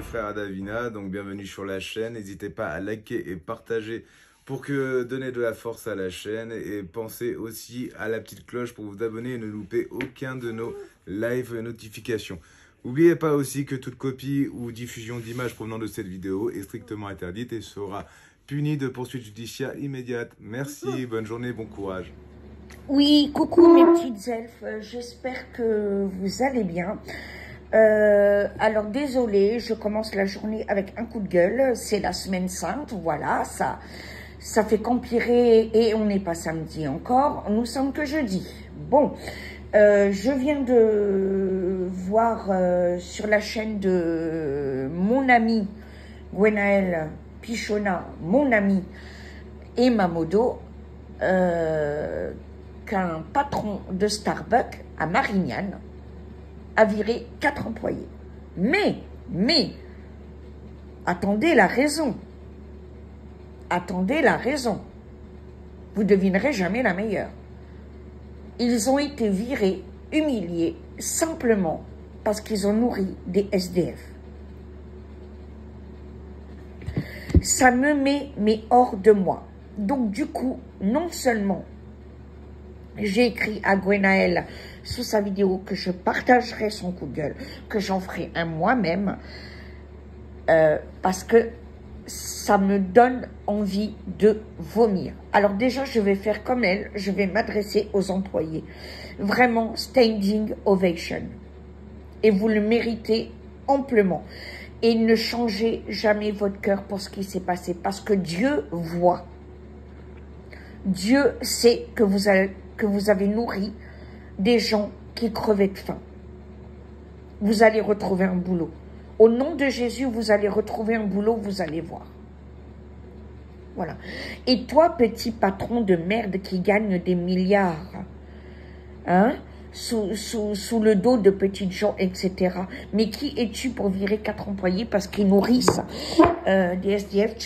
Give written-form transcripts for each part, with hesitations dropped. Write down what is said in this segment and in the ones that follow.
le frère Davina, donc bienvenue sur la chaîne. N'hésitez pas à liker et partager pour que donner de la force à la chaîne. Et pensez aussi à la petite cloche pour vous abonner et ne louper aucun de nos live notifications. N'oubliez pas aussi que toute copie ou diffusion d'images provenant de cette vidéo est strictement interdite et sera punie de poursuites judiciaires immédiates. Merci, bonne journée, bon courage. Oui, coucou mes petites elfes, j'espère que vous allez bien. Alors désolée, je commence la journée avec un coup de gueule, c'est la semaine sainte, voilà, ça fait qu'empirer et on n'est pas samedi encore, nous sommes que jeudi. Bon, je viens de voir sur la chaîne de mon ami Gwenaël Pichonna, mon ami et Mamodo, qu'un patron de Starbucks à Marignane a viré 4 employés. Mais, attendez la raison. Attendez la raison. Vous devinerez jamais la meilleure. Ils ont été virés, humiliés, simplement parce qu'ils ont nourri des SDF. Ça me met hors de moi. Donc du coup, non seulement j'ai écrit à Gwenaël sous sa vidéo que je partagerai son coup de gueule, que j'en ferai un moi-même, parce que ça me donne envie de vomir. Alors déjà, je vais faire comme elle, je vais m'adresser aux employés. Vraiment, standing ovation. Et vous le méritez amplement. Et ne changez jamais votre cœur pour ce qui s'est passé, parce que Dieu voit. Dieu sait que vous avez nourri des gens qui crevaient de faim. Vous allez retrouver un boulot. Au nom de Jésus, vous allez retrouver un boulot, vous allez voir. Voilà. Et toi, petit patron de merde qui gagne des milliards, hein, sous le dos de petites gens, etc. Mais qui es-tu pour virer 4 employés parce qu'ils nourrissent des SDF?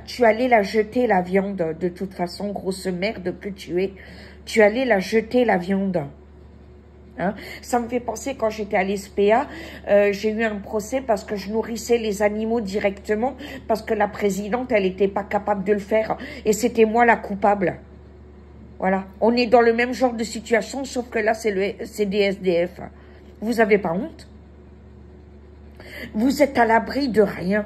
Tu allais la jeter, la viande, de toute façon, grosse merde que tu es. Tu allais la jeter, la viande. Hein? Ça me fait penser, quand j'étais à l'SPA, j'ai eu un procès parce que je nourrissais les animaux directement, parce que la présidente, elle n'était pas capable de le faire. Et c'était moi la coupable. Voilà. On est dans le même genre de situation, sauf que là, c'est des SDF. Vous avez pas honte? Vous êtes à l'abri de rien.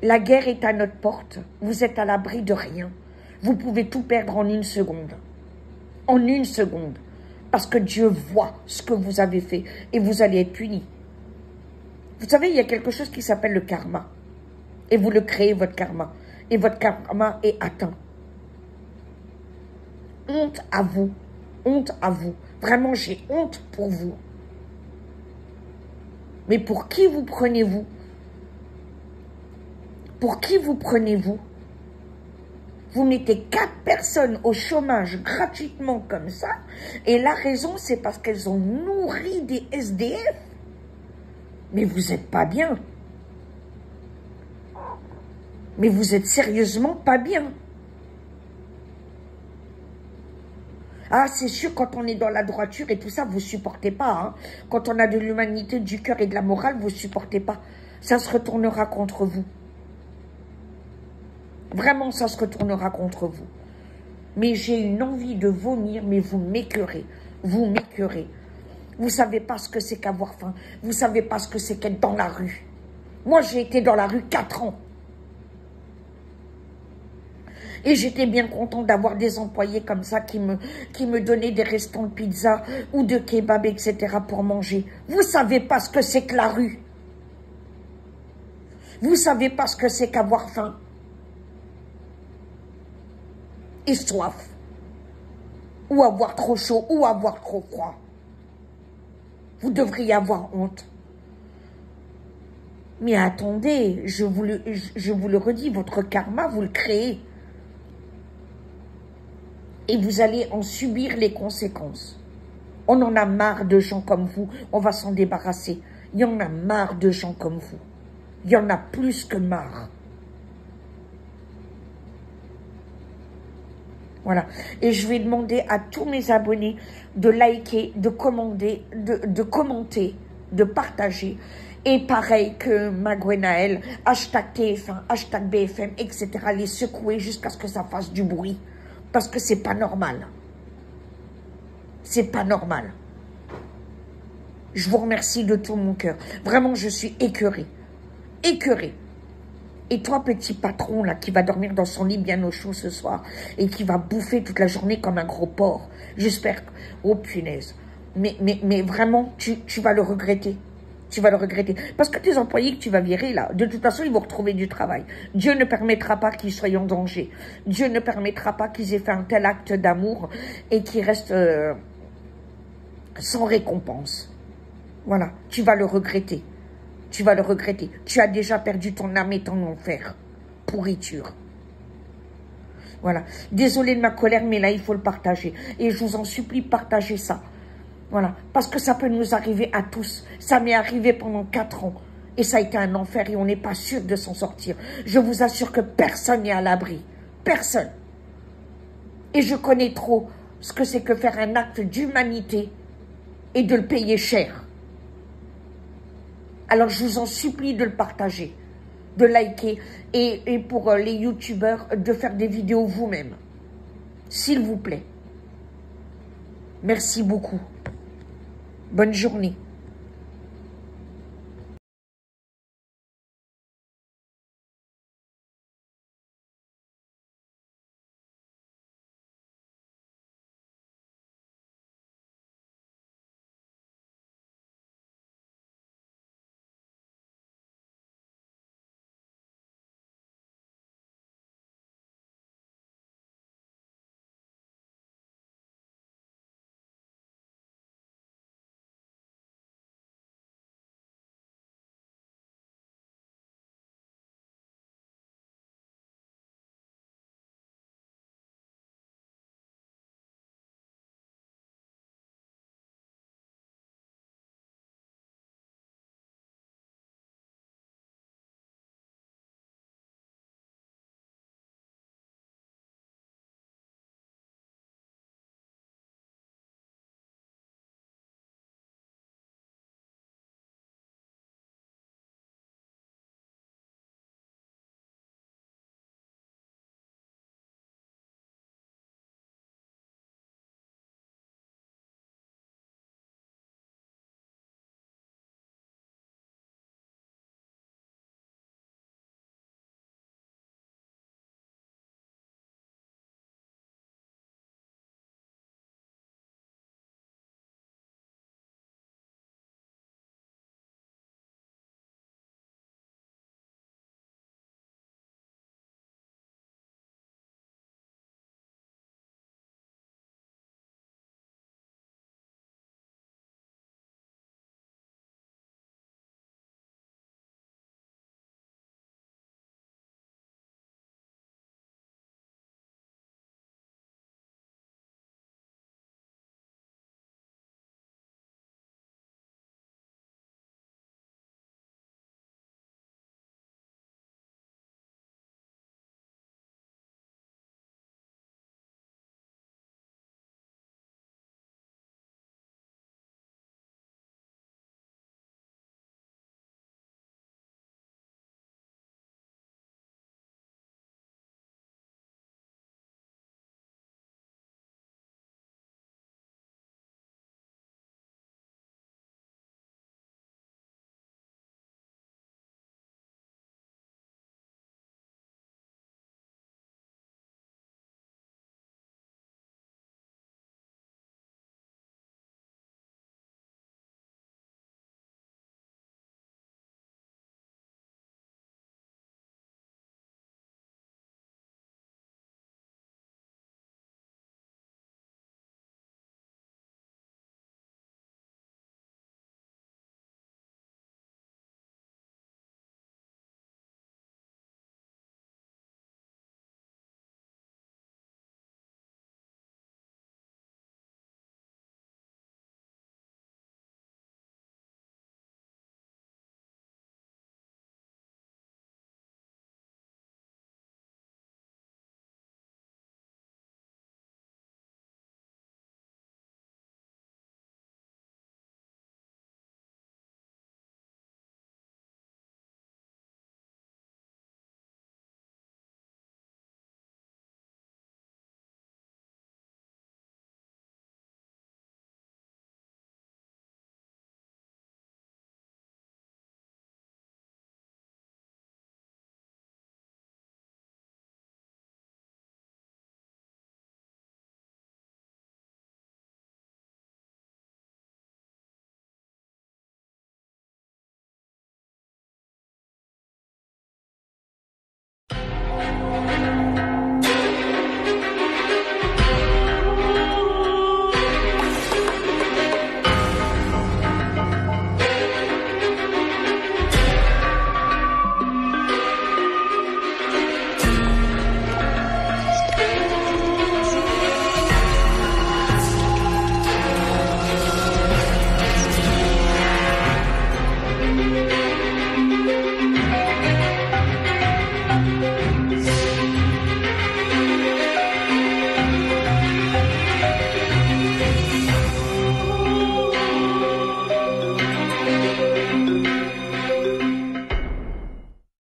La guerre est à notre porte. Vous êtes à l'abri de rien. Vous pouvez tout perdre en 1 seconde. En 1 seconde. Parce que Dieu voit ce que vous avez fait et vous allez être punis. Vous savez, il y a quelque chose qui s'appelle le karma. Et vous le créez, votre karma. Et votre karma est atteint. Honte à vous. Honte à vous. Vraiment, j'ai honte pour vous. Mais pour qui vous prenez-vous? Pour qui vous prenez-vous? Vous mettez 4 personnes au chômage gratuitement comme ça. Et la raison, c'est parce qu'elles ont nourri des SDF. Mais vous n'êtes pas bien. Mais vous êtes sérieusement pas bien. Ah, c'est sûr, quand on est dans la droiture et tout ça, vous ne supportez pas. Hein. Quand on a de l'humanité, du cœur et de la morale, vous ne supportez pas. Ça se retournera contre vous. Vraiment, ça se retournera contre vous. Mais j'ai une envie de vomir, mais vous m'écœurez. Vous m'écœurez. Vous ne savez pas ce que c'est qu'avoir faim. Vous ne savez pas ce que c'est qu'être dans la rue. Moi, j'ai été dans la rue 4 ans. Et j'étais bien contente d'avoir des employés comme ça qui me donnaient des restants de pizza ou de kebab, etc. pour manger. Vous ne savez pas ce que c'est que la rue. Vous ne savez pas ce que c'est qu'avoir faim. Et soif, ou avoir trop chaud, ou avoir trop froid. Vous devriez avoir honte. Mais attendez, je vous le redis, votre karma, vous le créez. Et vous allez en subir les conséquences. On en a marre de gens comme vous, on va s'en débarrasser. Il y en a marre de gens comme vous. Il y en a plus que marre. Voilà. Et je vais demander à tous mes abonnés de liker, de commenter, de partager Et pareil que Magwenaël, hashtag TF1, hashtag BFM, etc. Les secouer jusqu'à ce que ça fasse du bruit. Parce que c'est pas normal. C'est pas normal. Je vous remercie de tout mon cœur. Vraiment, je suis écœurée. Écœurée. Et toi, petit patron, là, qui va dormir dans son lit bien au chaud ce soir et qui va bouffer toute la journée comme un gros porc, j'espère que... Oh, punaise. Mais vraiment, tu vas le regretter. Tu vas le regretter. Parce que tes employés que tu vas virer, là, de toute façon, ils vont retrouver du travail. Dieu ne permettra pas qu'ils soient en danger. Dieu ne permettra pas qu'ils aient fait un tel acte d'amour et qu'ils restent sans récompense. Voilà, tu vas le regretter. Tu vas le regretter. Tu as déjà perdu ton âme et ton enfer. Pourriture. Voilà. Désolée de ma colère, mais là, il faut le partager. Et je vous en supplie, partagez ça. Voilà. Parce que ça peut nous arriver à tous. Ça m'est arrivé pendant 4 ans. Et ça a été un enfer et on n'est pas sûr de s'en sortir. Je vous assure que personne n'est à l'abri. Personne. Et je connais trop ce que c'est que faire un acte d'humanité et de le payer cher. Alors, je vous en supplie de le partager, de liker et pour les youtubeurs, de faire des vidéos vous-même. S'il vous plaît. Merci beaucoup. Bonne journée.